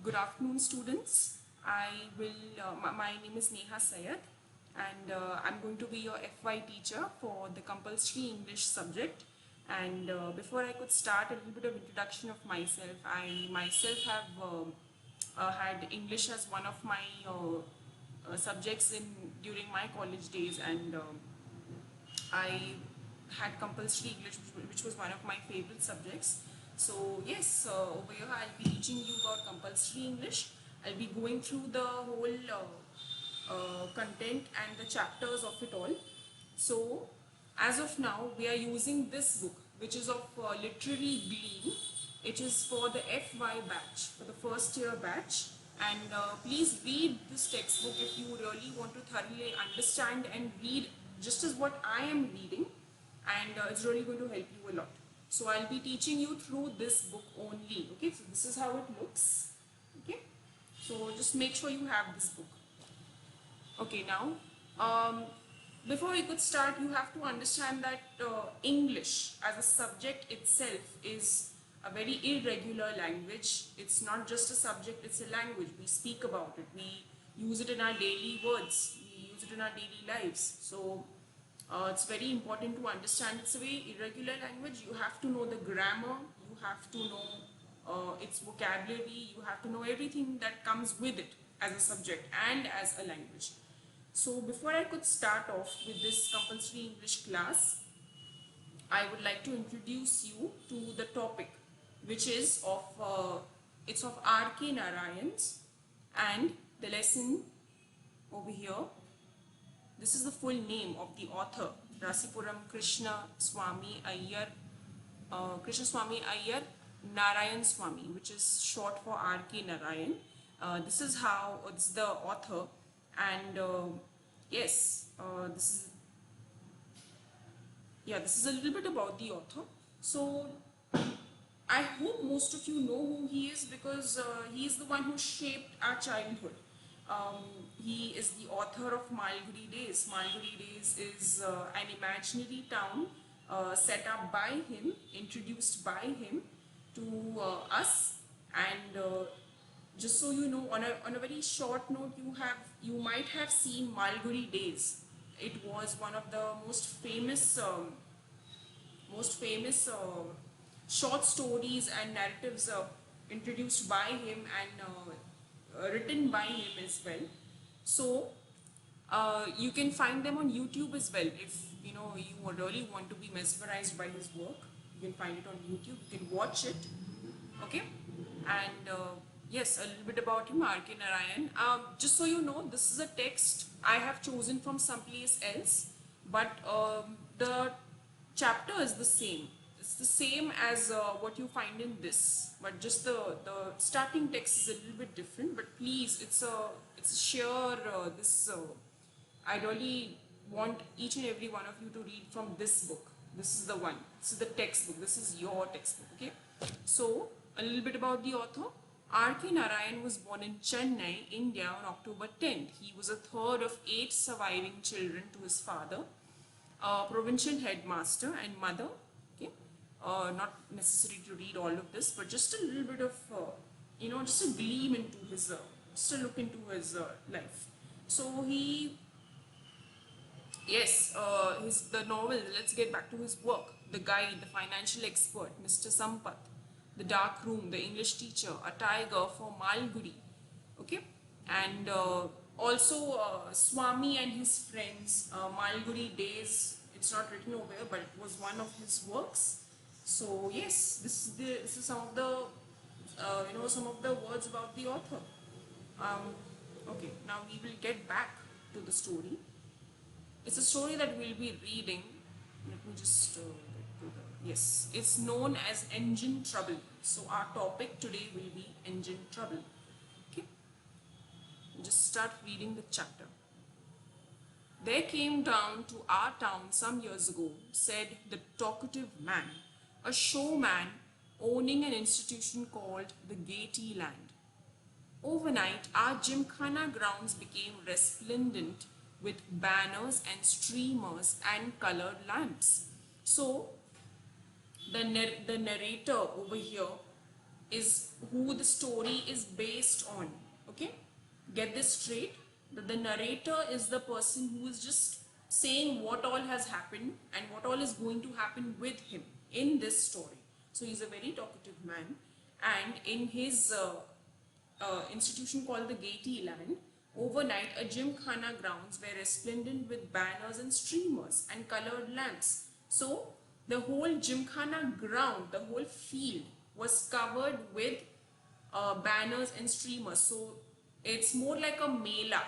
Good afternoon, students. My name is Neha Sayed, and I'm going to be your FY teacher for the compulsory English subject. And before I could start, a little bit of introduction of myself. I myself have had English as one of my subjects in during my college days, and I had compulsory English, which was one of my favorite subjects. So yes, over here I'll be teaching you about compulsory English. I'll be going through the whole content and the chapters of it all. So as of now, we are using this book, which is of Literary Gleam. It is for the FY batch, for the first year batch. And please read this textbook if you really want to thoroughly understand and read just as what I am reading, and it's really going to help you a lot. So I'll be teaching you through this book only. Okay, so this is how it looks. Okay, so just make sure you have this book. Okay, now before we could start, you have to understand that English as a subject itself is a very irregular language. It's not just a subject, it's a language. We speak about it, we use it in our daily words, we use it in our daily lives. So it's very important to understand it's a very irregular language. You have to know the grammar, you have to know its vocabulary, you have to know everything that comes with it as a subject and as a language. So before I could start off with this compulsory English class, I would like to introduce you to the topic, which is it's of R.K. Narayan's, and the lesson over here. This is the full name of the author, Rasipuram Krishna Swami Iyer, Narayan Swami, which is short for R.K. Narayan. This is the author, and yes, this is a little bit about the author. So I hope most of you know who he is, because he is the one who shaped our childhood. He is the author of Malgudi Days. Malgudi Days is an imaginary town set up by him, introduced by him to us, and just so you know, on a very short note, you might have seen Malgudi Days. It was one of the most famous short stories and narratives introduced by him and written by him as well. So you can find them on YouTube as well. If you really want to be mesmerized by his work, you can find it on YouTube. You can watch it. Okay, and yes, a little bit about him, R.K. Narayan. Just so you know, this is a text I have chosen from someplace else, but the chapter is the same. It's the same as what you find in this, but just the starting text is a little bit different. But please, it's sheer I really want each and every one of you to read from this book. This is the one. This is the textbook. This is your textbook. Okay. So a little bit about the author. R.K. Narayan was born in Chennai, India on October 10th. He was a third of 8 surviving children to his father, provincial headmaster, and mother. Okay, not necessary to read all of this, but just a little bit of just a gleam into his, just a look into his life. So the novel. Let's get back to his work. The Guide, The Financial Expert, Mr. Sampath, The Dark Room, The English Teacher, A Tiger for Malgudi. Okay, and also Swami and His Friends, Malgudi Days. It's not written over here, but it was one of his works. So yes, this is some of the some of the words about the author. Okay, now we will get back to the story. It's a story that we'll be reading. Let me just get to the. Yes, it's known as Engine Trouble. So our topic today will be Engine Trouble. Okay, just start reading the chapter. There came down to our town some years ago, said the talkative man, a showman owning an institution called the Gaiety Land. Overnight, our Gymkhana grounds became resplendent with banners and streamers and colored lamps. So, the narrator over here is who the story is based on. Okay, get this straight, that the narrator is the person who is just saying what all has happened and what all is going to happen with him in this story. So he's a very talkative man, and in his institution called the Gaiety Land, overnight a gymkhana grounds were resplendent with banners and streamers and colored lamps. So the whole gymkhana ground, the whole field was covered with banners and streamers. So it's more like a mela.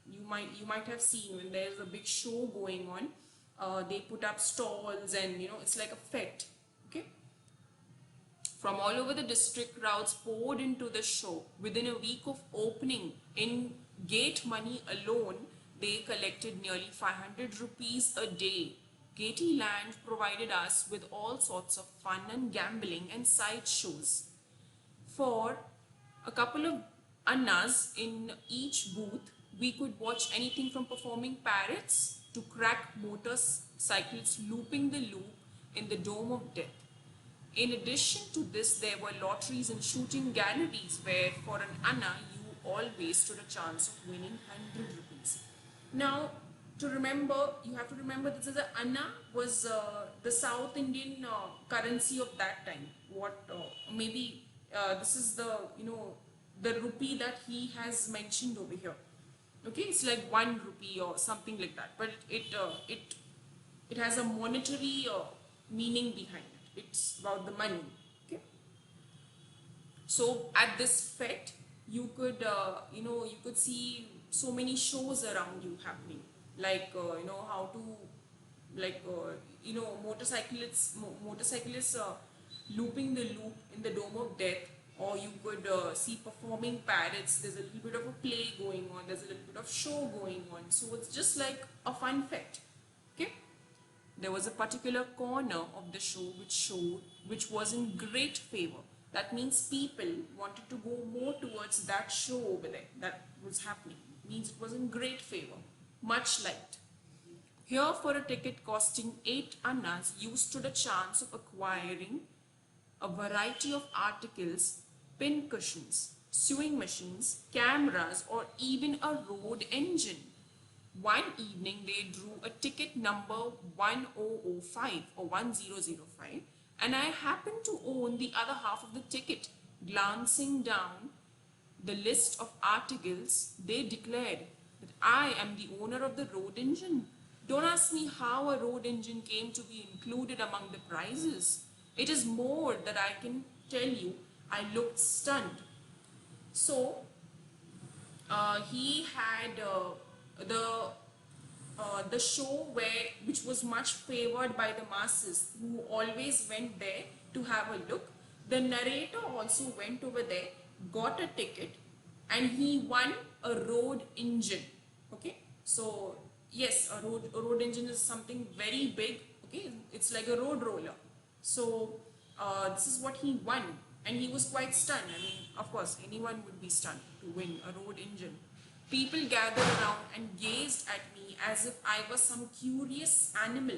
You might have seen when there's a big show going on. They put up stalls, and it's like a fete. Okay. From all over the district, crowds poured into the show. Within a week of opening, in gate money alone, they collected nearly 500 rupees a day. Gaiety Land provided us with all sorts of fun and gambling and side shows. For a couple of annas in each booth, we could watch anything from performing parrots to crack motorcycles looping the loop in the Dome of Death. In addition to this, there were lotteries and shooting galleries where for an anna you always stood a chance of winning 100 rupees. Now, you have to remember this is a anna was the South Indian currency of that time. Maybe this is the rupee that he has mentioned over here. Okay, it's like 1 rupee or something like that, but it has a monetary meaning behind it. It's about the money. Okay, so at this fete, you could see so many shows around you happening, like how to, like motorcyclists looping the loop in the Dome of Death, or you could see performing parrots. There's a little bit of a play going on, there's a little bit of show going on, so it's just like a fun fete. Okay, there was a particular corner of the show which was in great favor. That means people wanted to go more towards that show over there that was happening. It means it was in great favor, much liked. Here, for a ticket costing 8 annas, you stood a chance of acquiring a variety of articles: pin cushions, sewing machines, cameras, or even a road engine. One evening, they drew a ticket number 1005 or 1005, and I happened to own the other half of the ticket. Glancing down the list of articles, they declared that I am the owner of the road engine. Don't ask me how a road engine came to be included among the prizes. It is more that I can tell you. I looked stunned. So he had the show which was much favored by the masses, who always went there to have a look. The narrator also went over there, got a ticket, and he won a road engine. Okay, so yes, a road engine is something very big. Okay, it's like a road roller. So this is what he won, and he was quite stunned. I mean, of course, anyone would be stunned to win a road engine. People gathered around and gazed at me as if I was some curious animal.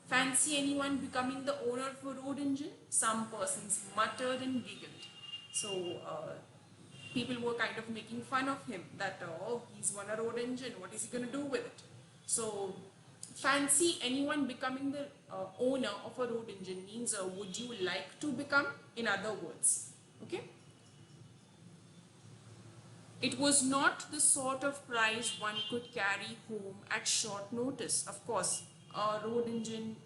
Fancy anyone becoming the owner of a road engine? Some persons muttered and giggled. So people were kind of making fun of him that, oh, he's won a road engine, what is he going to do with it? So fancy anyone becoming the owner of a road engine means would you like to become, in other words. Okay. It was not the sort of prize one could carry home at short notice. Of course, a road engine,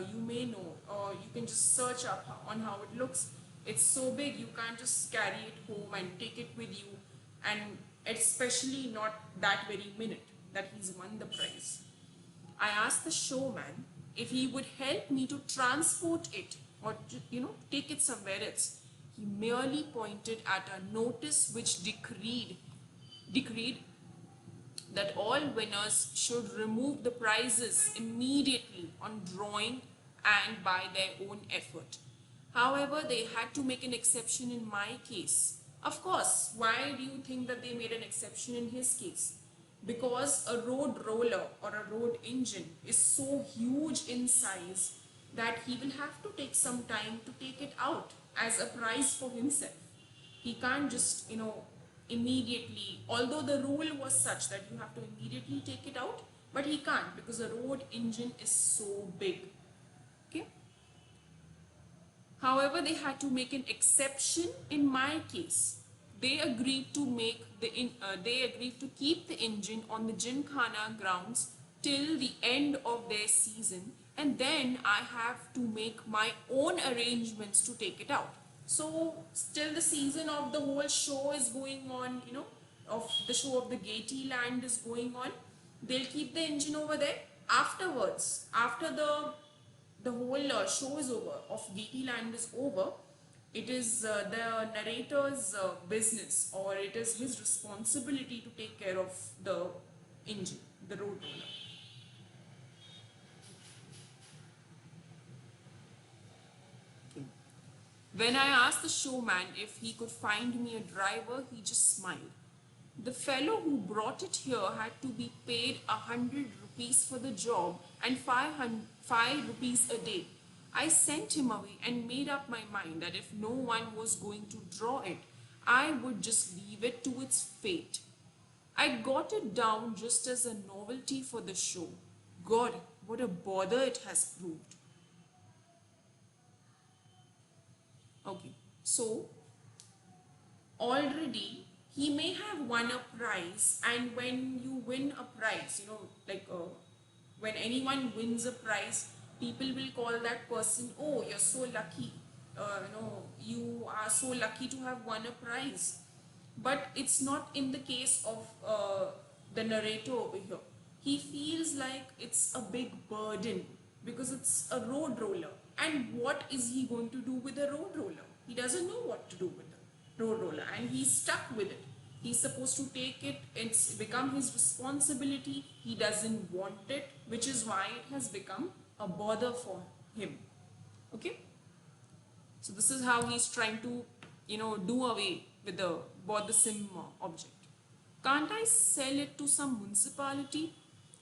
you may know, or you can just search up on how it looks. It's so big, you can't just carry it home and take it with you, and especially not that very minute that he's won the prize. I asked the showman if he would help me to transport it, or take it somewhere else. He merely pointed at a notice which decreed that all winners should remove the prizes immediately on drawing and by their own effort. However, they had to make an exception in my case. Of course, why do you think that they made an exception in his case? Because a road roller or a road engine is so huge in size that he will have to take some time to take it out as a prize for himself. He can't just, immediately, although the rule was such that you have to immediately take it out, but he can't because the road engine is so big. Okay. However, they had to make an exception in my case. They agreed to they agreed to keep the engine on the Gymkhana grounds till the end of their season, and then I have to make my own arrangements to take it out. So still the season of the whole show is going on, of the show of the Gaiety Land is going on. They'll keep the engine over there. Afterwards, after the whole show is over, of Gaiety Land is over, it is the narrator's business, or it is his responsibility to take care of the engine, the road roller. When I asked the showman if he could find me a driver, he just smiled. The fellow who brought it here had to be paid 100 rupees for the job and 5 rupees a day. I sent him away and made up my mind that if no one was going to draw it, I would just leave it to its fate. I got it down just as a novelty for the show. God, what a bother it has proved. Okay, so already he may have won a prize, and when you win a prize, like when anyone wins a prize, people will call that person, oh, you're so lucky, you are so lucky to have won a prize. But it's not in the case of the narrator over here. He feels like it's a big burden because it's a road roller, and what is he going to do with a road roller? He doesn't know what to do with the road roller, and he's stuck with it. He's supposed to take it, it's become his responsibility. He doesn't want it, which is why it has become a bother for him. Okay, so this is how he's trying to do away with the bothersome object. Can't I sell it to some municipality?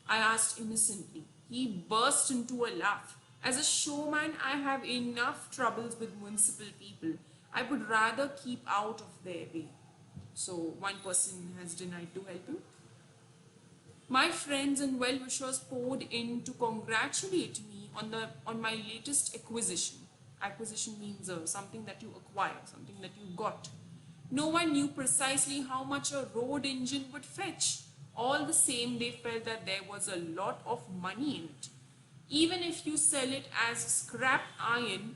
I asked innocently. He burst into a laugh. As a showman, I have enough troubles with municipal people. I would rather keep out of their way. So one person has denied to help him. My friends and well-wishers poured in to congratulate me on my latest acquisition. Acquisition means something that you acquire, something that you got. No one knew precisely how much a road engine would fetch. All the same, they felt that there was a lot of money in it. Even if you sell it as scrap iron,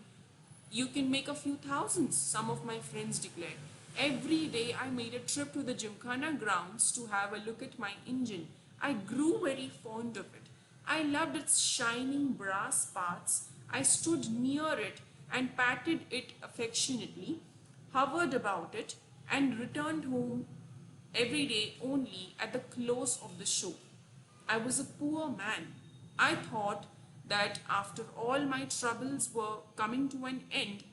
you can make a few thousands, some of my friends declared. Every day I made a trip to the Gymkhana grounds to have a look at my engine. I grew very fond of it. I loved its shining brass parts. I stood near it and patted it affectionately, hovered about it, and returned home every day only at the close of the show. I was a poor man. I thought that after all my troubles were coming to an end,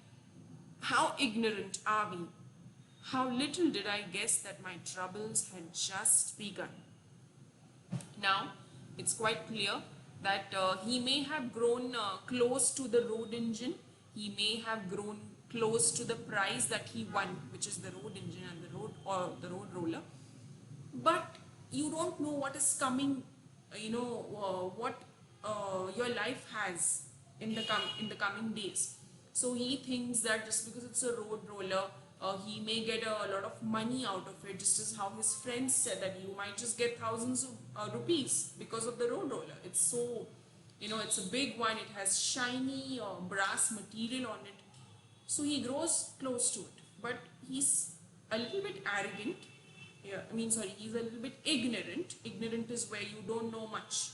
how ignorant are we? How little did I guess that my troubles had just begun. Now, it's quite clear that he may have grown close to the road engine. He may have grown close to the prize that he won, which is the road engine and the road roller. But you don't know what is coming, what your life has in the coming days. So he thinks that just because it's a road roller, he may get a lot of money out of it, just as how his friends said that you might just get thousands of rupees because of the road roller. It's so, it's a big one. It has shiny brass material on it. So he grows close to it, but he's a little bit arrogant. He's a little bit ignorant. Ignorant is where you don't know much.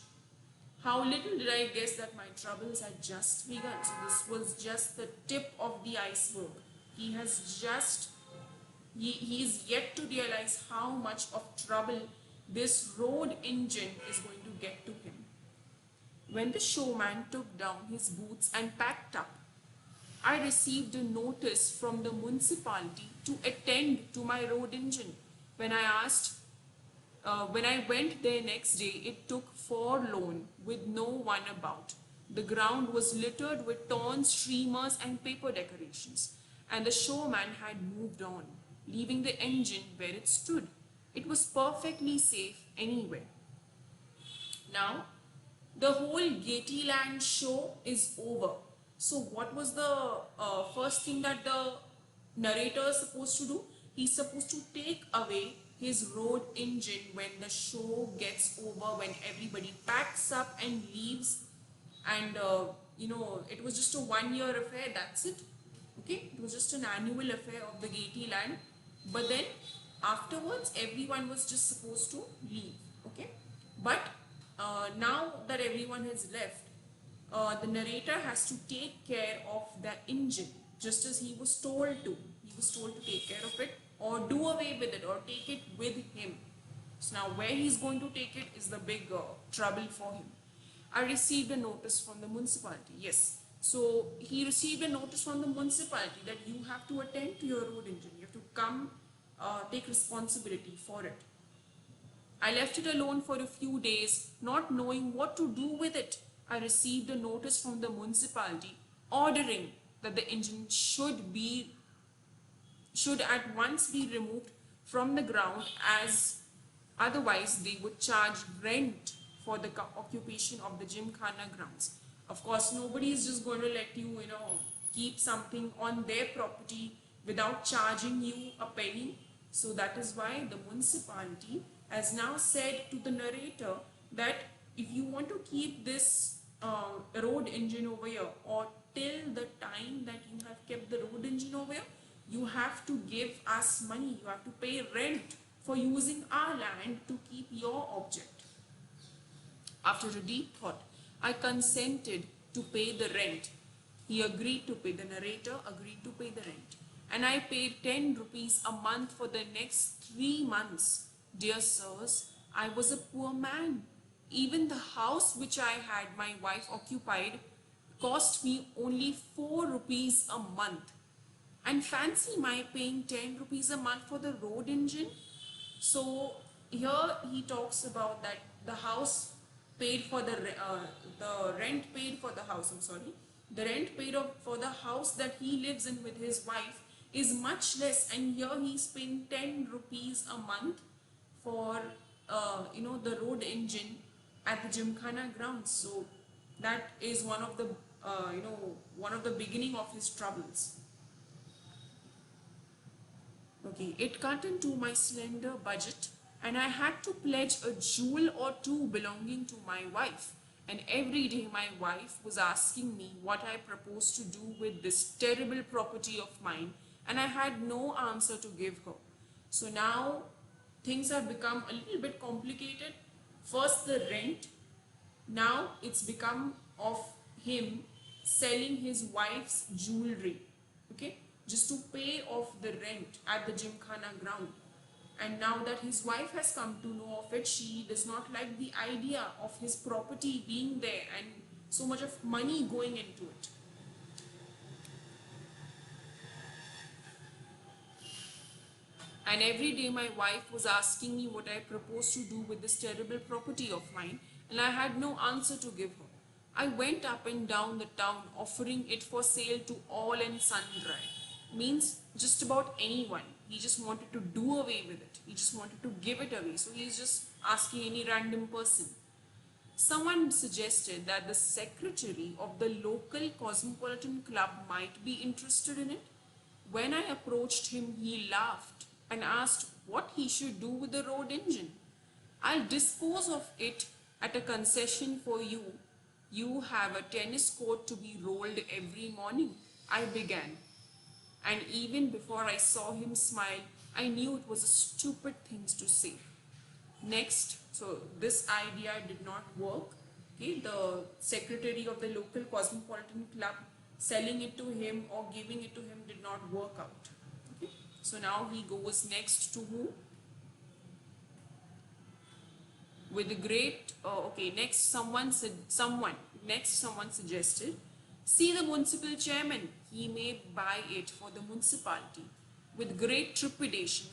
How little did I guess that my troubles had just begun. So this was just the tip of the iceberg. He is yet to realize how much of trouble this road engine is going to get to him. When the showman took down his boots and packed up, I received a notice from the municipality to attend to my road engine. When I went there next day, it took forlorn with no one about. The ground was littered with torn streamers and paper decorations, and the showman had moved on. leaving the engine where it stood. It was perfectly safe anywhere. Now, the whole Gatelyland show is over. So, what was the first thing that the narrator is supposed to do? He's supposed to take away his road engine when the show gets over, when everybody packs up and leaves. And it was just a 1 year affair, that's it. Okay, it was just an annual affair of the Gatelyland. But then afterwards, everyone was just supposed to leave. Okay, but now that everyone has left, the narrator has to take care of the engine just as he was told to. He was told to take care of it or do away with it or take it with him. So now where he's going to take it is the big trouble for him. I received a notice from the municipality. Yes. So he received a notice from the municipality that you have to attend to your road engine. You have to come take responsibility for it. I left it alone for a few days, not knowing what to do with it. I received a notice from the municipality ordering that the engine should at once be removed from the ground, as otherwise they would charge rent for the occupation of the Gymkhana grounds. Of course, nobody is just going to let you, keep something on their property without charging you a penny. So that is why the municipality has now said to the narrator that if you want to keep this road engine over here, or till the time that you have kept the road engine over here, you have to give us money, you have to pay rent for using our land to keep your object. After a deep thought, I consented to pay the rent. He agreed to pay, the narrator agreed to pay the rent. And I paid 10 rupees a month for the next 3 months. Dear sirs, I was a poor man. Even the house which I had my wife occupied cost me only 4 rupees a month. And fancy my paying 10 rupees a month for the road engine. So here he talks about that the house paid for the rent paid for the house. I'm sorry, the rent paid for the house that he lives in with his wife is much less, and here he's paying 10 rupees a month for the road engine at the Gymkhana grounds. So that is one of the beginning of his troubles. Okay, it cut into my slender budget, and I had to pledge a jewel or two belonging to my wife. And every day my wife was asking me what I proposed to do with this terrible property of mine, and I had no answer to give her. So now things have become a little bit complicated. First the rent, now it's become of him selling his wife's jewelry, okay, just to pay off the rent at the Gymkhana ground. And now that his wife has come to know of it, she does not like the idea of his property being there and so much of money going into it. And every day my wife was asking me what I proposed to do with this terrible property of mine, and I had no answer to give her. I went up and down the town offering it for sale to all and sundry. Means just about anyone. He just wanted to do away with it. He just wanted to give it away. So he's just asking any random person. Someone suggested that the secretary of the local cosmopolitan club might be interested in it. When I approached him, he laughed and asked what he should do with the road engine. I'll dispose of it at a concession for you. You have a tennis court to be rolled every morning, I began. And even before I saw him smile, I knew it was a stupid thing to say. Next, so this idea did not work. Okay, the secretary of the local cosmopolitan club selling it to him or giving it to him did not work out. Okay, so now he goes next to who? With a great next someone suggested, see the municipal chairman, he may buy it for the municipality. With great trepidation,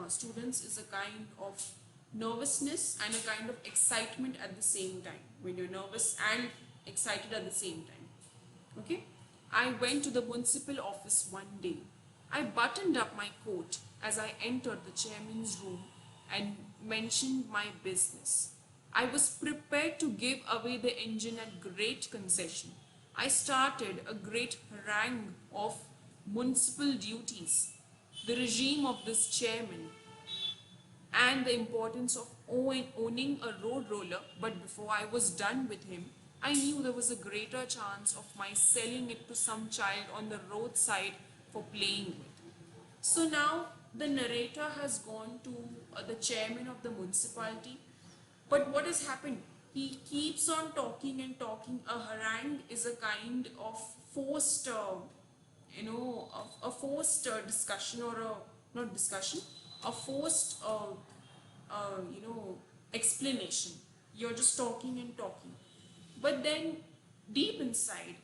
students, is a kind of nervousness and a kind of excitement at the same time, when you're nervous and excited at the same time. Okay, I went to the municipal office one day. I buttoned up my coat as I entered the chairman's room and mentioned my business. I was prepared to give away the engine at great concession. I started a great harangue of municipal duties, the regime of this chairman, and the importance of owning a road roller. But before I was done with him, I knew there was a greater chance of my selling it to some child on the roadside for playing with. So now the narrator has gone to the chairman of the municipality. But what has happened? He keeps on talking and talking. A harangue is a kind of forced, a forced discussion, or a not discussion, a forced, explanation. You're just talking and talking. But then, deep inside,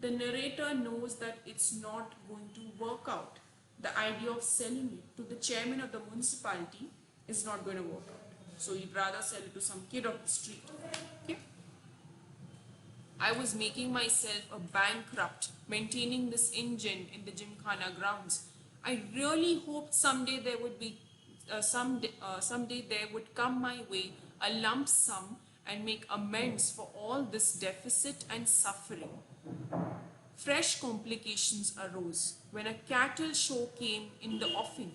the narrator knows that it's not going to work out. The idea of selling it to the chairman of the municipality is not going to work out. So he'd rather sell it to some kid off the street. Okay? I was making myself a bankrupt maintaining this engine in the Gymkhana grounds. I really hoped someday there would be someday there would come my way a lump sum and make amends for all this deficit and suffering. Fresh complications arose when a cattle show came in the offing.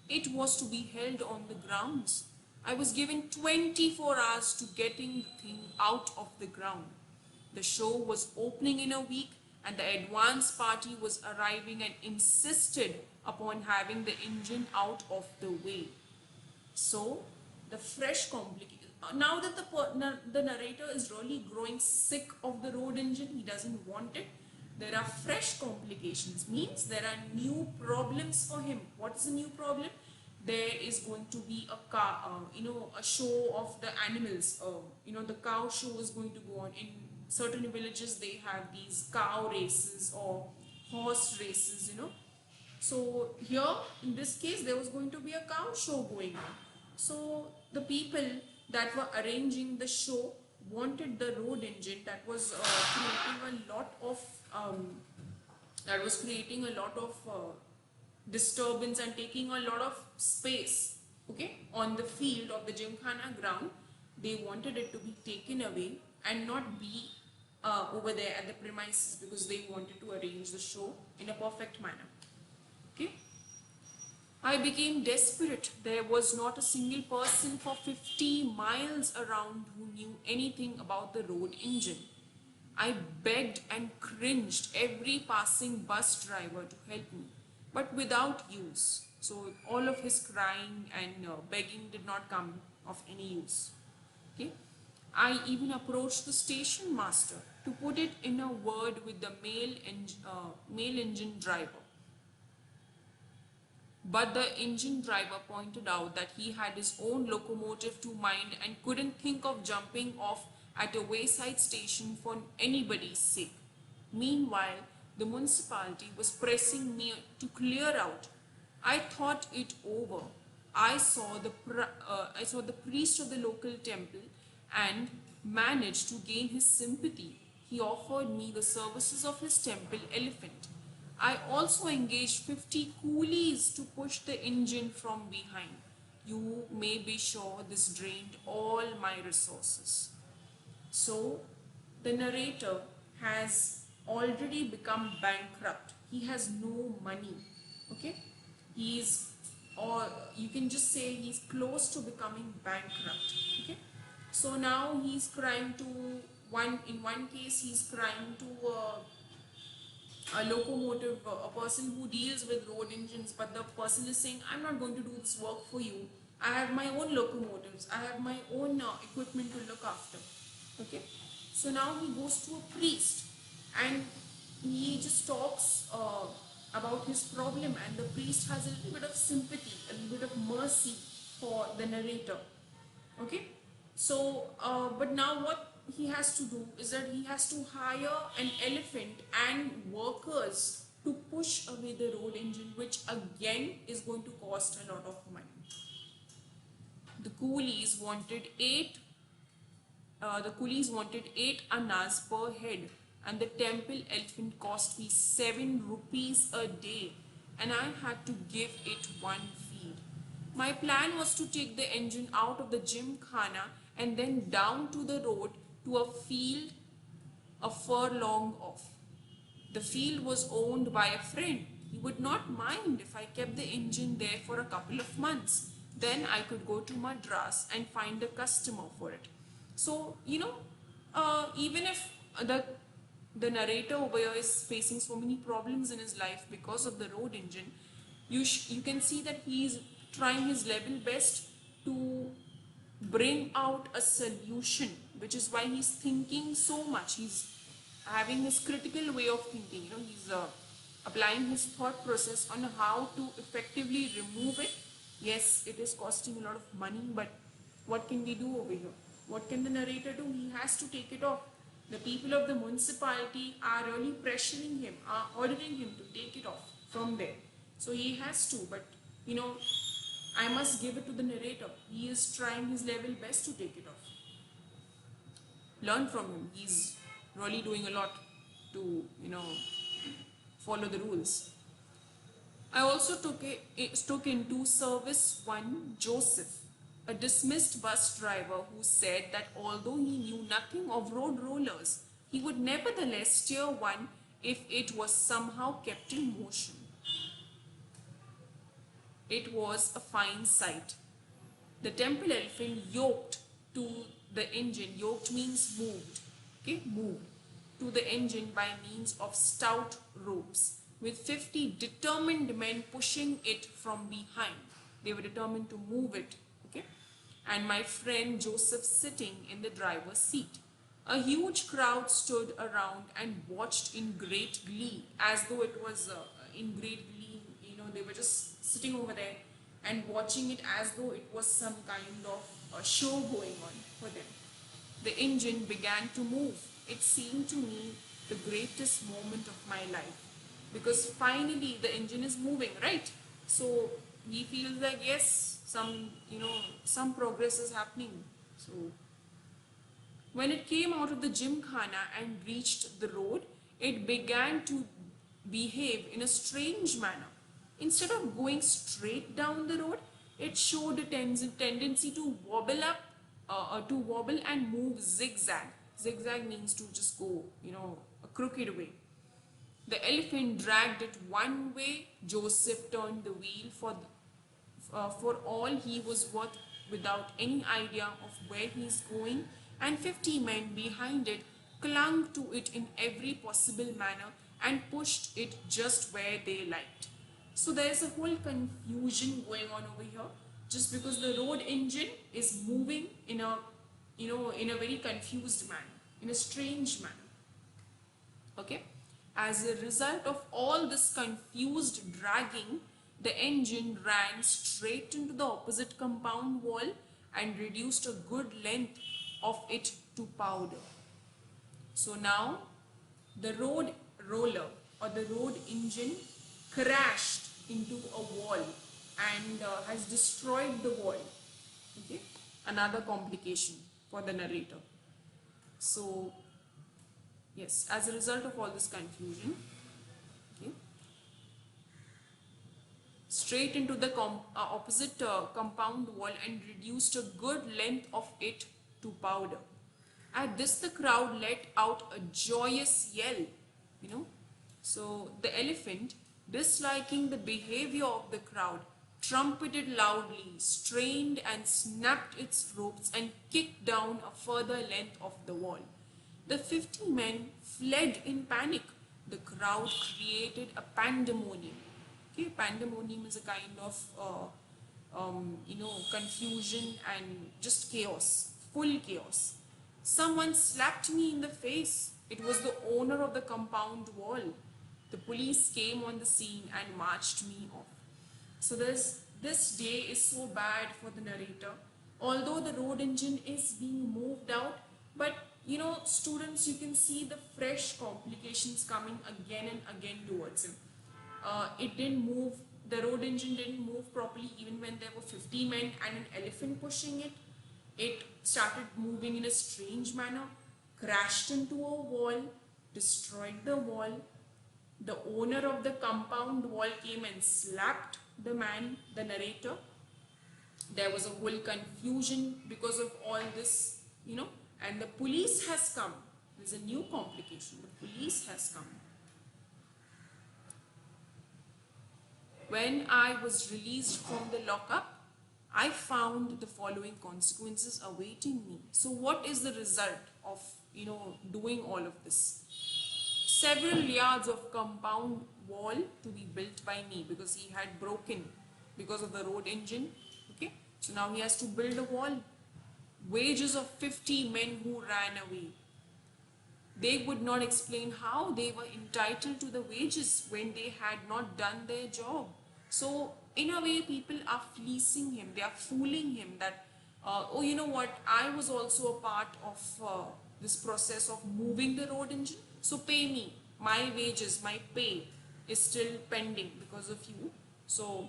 It was to be held on the grounds. I was given 24 hours to getting the thing out of the ground. The show was opening in a week, and the advance party was arriving and insisted upon having the engine out of the way. So, the fresh complication. Now that the narrator is really growing sick of the road engine, he doesn't want it. There are fresh complications, means there are new problems for him. What is the new problem? There is going to be a show of the animals. The cow show is going to go on. In certain villages, they have these cow races or horse races, So here, in this case, there was going to be a cow show going on. So the people that were arranging the show wanted the road engine that was creating a lot of disturbance and taking a lot of space, okay, on the field of the Gymkhana ground. They wanted it to be taken away and not be over there at the premises, because they wanted to arrange the show in a perfect manner. Okay. I became desperate. There was not a single person for 50 miles around who knew anything about the road engine. I begged and cringed every passing bus driver to help me, but without use. So all of his crying and begging did not come of any use. Okay. I even approached the station master to put it in a word with the mail engine driver. But the engine driver pointed out that he had his own locomotive to mind and couldn't think of jumping off at a wayside station for anybody's sake. Meanwhile, the municipality was pressing me to clear out. I thought it over. I saw the priest of the local temple and managed to gain his sympathy. He offered me the services of his temple elephant. I also engaged 50 coolies to push the engine from behind. You may be sure this drained all my resources. So, the narrator has already become bankrupt. He has no money. Okay? Or you can just say he's close to becoming bankrupt. Okay? So now he's crying to in one case he's crying to a locomotive, a person who deals with road engines, but the person is saying, I'm not going to do this work for you. I have my own locomotives. I have my own equipment to look after. Okay. So now he goes to a priest and he just talks about his problem, and the priest has a little bit of sympathy, a little bit of mercy for the narrator. Okay. So, but now what he has to do is that he has to hire an elephant and workers to push away the road engine, which again is going to cost a lot of money. The coolies wanted eight annas per head, and the temple elephant cost me 7 rupees a day. and I had to give it one feed. My plan was to take the engine out of the gymkhana and then down to the road to a field a furlong off. The field was owned by a friend. He would not mind if I kept the engine there for a couple of months. Then I could go to Madras and find a customer for it. So, even if the narrator over here is facing so many problems in his life because of the road engine, you can see that he is trying his level best to bring out a solution, which is why he's thinking so much. He's having his critical way of thinking. He's applying his thought process on how to effectively remove it. Yes, it is costing a lot of money, but what can we do over here? What can the narrator do? He has to take it off. The people of the municipality are really pressuring him, are ordering him to take it off from there. So he has to, but I must give it to the narrator. He is trying his level best to take it off. Learn from him. He's really doing a lot to, follow the rules. I also took into service one Joseph, a dismissed bus driver who said that although he knew nothing of road rollers, he would nevertheless steer one if it was somehow kept in motion. It was a fine sight. The temple elephant yoked to the engine, yoked means moved, okay, moved to the engine by means of stout ropes, with 50 determined men pushing it from behind. They were determined to move it, okay, and my friend Joseph sitting in the driver's seat. A huge crowd stood around and watched in great glee, as though it was in great glee. They were just sitting over there and watching it as though it was some kind of a show going on for them. The engine began to move. It seemed to me the greatest moment of my life, because finally the engine is moving, right? So he feels like, yes, some progress is happening. So when it came out of the gymkhana and reached the road, it began to behave in a strange manner. Instead of going straight down the road, it showed a tendency to wobble and move zigzag. Zigzag means to just go, a crooked way. The elephant dragged it one way. Joseph turned the wheel for all he was worth, without any idea of where he's going, and 50 men behind it clung to it in every possible manner and pushed it just where they liked. So there's a whole confusion going on over here, just because the road engine is moving in a very confused manner, in a strange manner. Okay. As a result of all this confused dragging, the engine ran straight into the opposite compound wall and reduced a good length of it to powder. So now the road roller or the road engine crashed into a wall and has destroyed the wall. Okay, another complication for the narrator. So yes, as a result of all this confusion, okay, straight into the opposite compound wall and reduced a good length of it to powder. At this, the crowd let out a joyous yell, So the elephant, disliking the behavior of the crowd, trumpeted loudly, strained and snapped its ropes and kicked down a further length of the wall. The 50 men fled in panic. The crowd created a pandemonium. Okay, pandemonium is a kind of confusion and just chaos, full chaos. Someone slapped me in the face. It was the owner of the compound wall. The police came on the scene and marched me off. So this day is so bad for the narrator. Although the road engine is being moved out, but students, you can see the fresh complications coming again and again towards him. It didn't move, the road engine didn't move properly even when there were 50 men and an elephant pushing it. It started moving in a strange manner, crashed into a wall, destroyed the wall. The owner of the compound wall came and slapped the man, the narrator. There was a whole confusion because of all this, and the police has come. There's a new complication. The police has come. When I was released from the lockup, I found the following consequences awaiting me. So what is the result of, doing all of this? Several yards of compound wall to be built by me because he had broken because of the road engine. Okay, so now he has to build a wall. Wages of 50 men who ran away. They would not explain how they were entitled to the wages when they had not done their job. So in a way, people are fleecing him. They are fooling him that, oh, you know what, I was also a part of this process of moving the road engine. So pay me. My wages, my pay is still pending because of you. So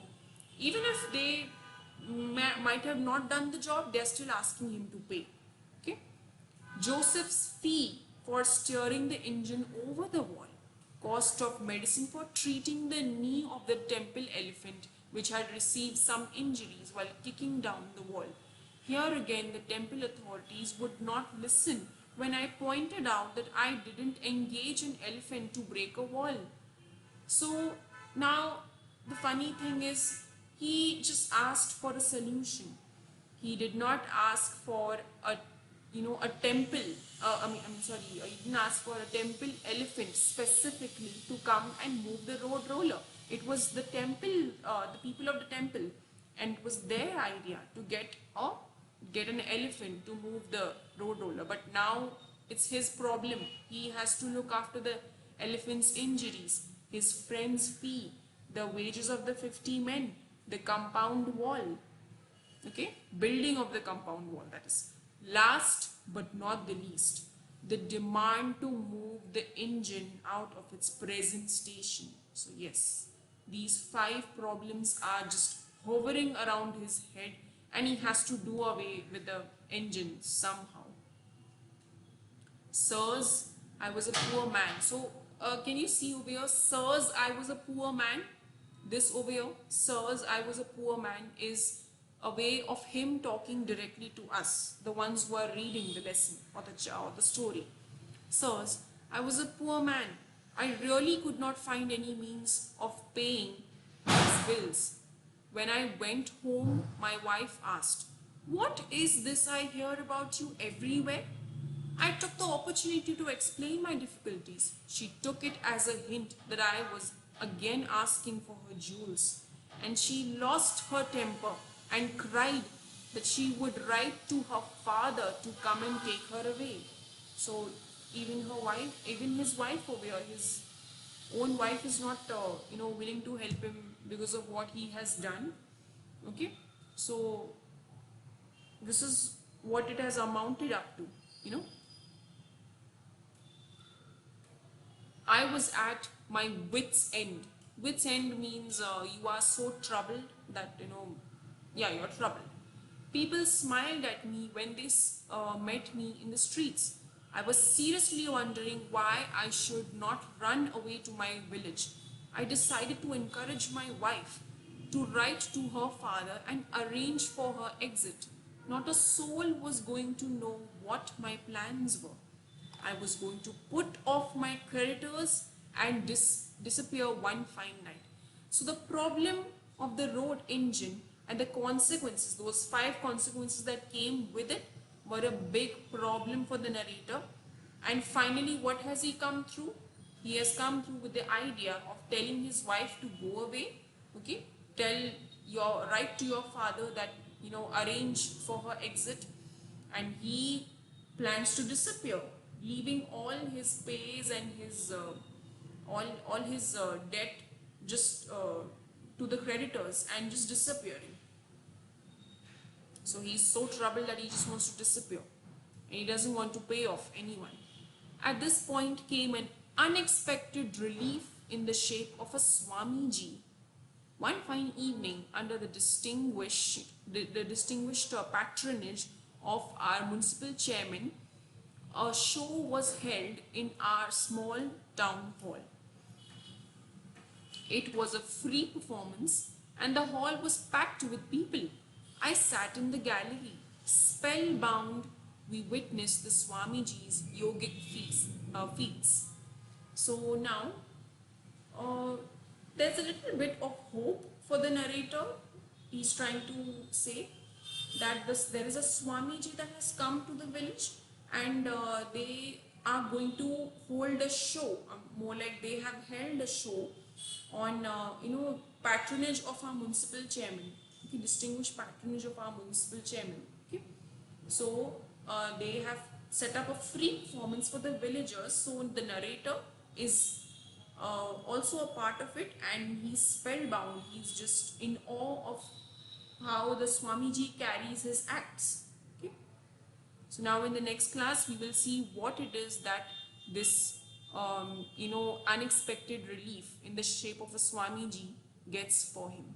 even if they might have not done the job, they are still asking him to pay. Okay. Joseph's fee for steering the engine over the wall. Cost of medicine for treating the knee of the temple elephant which had received some injuries while kicking down the wall. Here again the temple authorities would not listen when I pointed out that I didn't engage an elephant to break a wall. So now the funny thing is he just asked for a solution. He did not ask for a temple. He didn't ask for a temple elephant specifically to come and move the road roller. It was the temple, the people of the temple, and it was their idea to get an elephant to move the road roller. But now it's his problem. He has to look after the elephant's injuries, his friend's fee, the wages of the 50 men, the compound wall. Okay, building of the compound wall, that is. Last but not the least, the demand to move the engine out of its present station. So yes, these 5 problems are just hovering around his head and he has to do away with the engine somehow. Sirs, I was a poor man. So can you see over here, sirs, I was a poor man? This over here, sirs, I was a poor man, is a way of him talking directly to us, the ones who are reading the lesson or the story. Sirs, I was a poor man. I really could not find any means of paying his bills. When I went home, my wife asked, "What is this I hear about you everywhere?" I took the opportunity to explain my difficulties. She took it as a hint that I was again asking for her jewels, and she lost her temper and cried that she would write to her father to come and take her away. So even his wife over here, his own wife is not, willing to help him because of what he has done. Okay, so this is what it has amounted up to. I was at my wit's end. Wit's end means you are so troubled that, you're troubled. People smiled at me when they met me in the streets. I was seriously wondering why I should not run away to my village. I decided to encourage my wife to write to her father and arrange for her exit. Not a soul was going to know what my plans were. I was going to put off my creditors and disappear one fine night. So the problem of the road engine and the consequences, those 5 consequences that came with it, were a big problem for the narrator. And finally, what has he come through? He has come through with the idea of telling his wife to go away. Okay, write to your father that, arrange for her exit, and he plans to disappear, leaving all his pays and his all his debt just to the creditors and just disappearing. So he's so troubled that he just wants to disappear and he doesn't want to pay off anyone. At this point came an unexpected relief in the shape of a Swamiji. One fine evening, under the distinguished patronage of our municipal chairman, a show was held in our small town hall. It was a free performance and the hall was packed with people. I sat in the gallery. Spellbound, we witnessed the Swamiji's yogic feats. So now, uh, there's a little bit of hope for the narrator. He's trying to say that there is a Swamiji that has come to the village, and they are going to hold a show, more like they have held a show on patronage of our municipal chairman, okay, distinguished patronage of our municipal chairman, okay. So they have set up a free performance for the villagers. So the narrator is also a part of it, and he's spellbound. He's just in awe of how the Swamiji carries his acts. Okay. So now in the next class, we will see what it is that this unexpected relief in the shape of a Swamiji gets for him.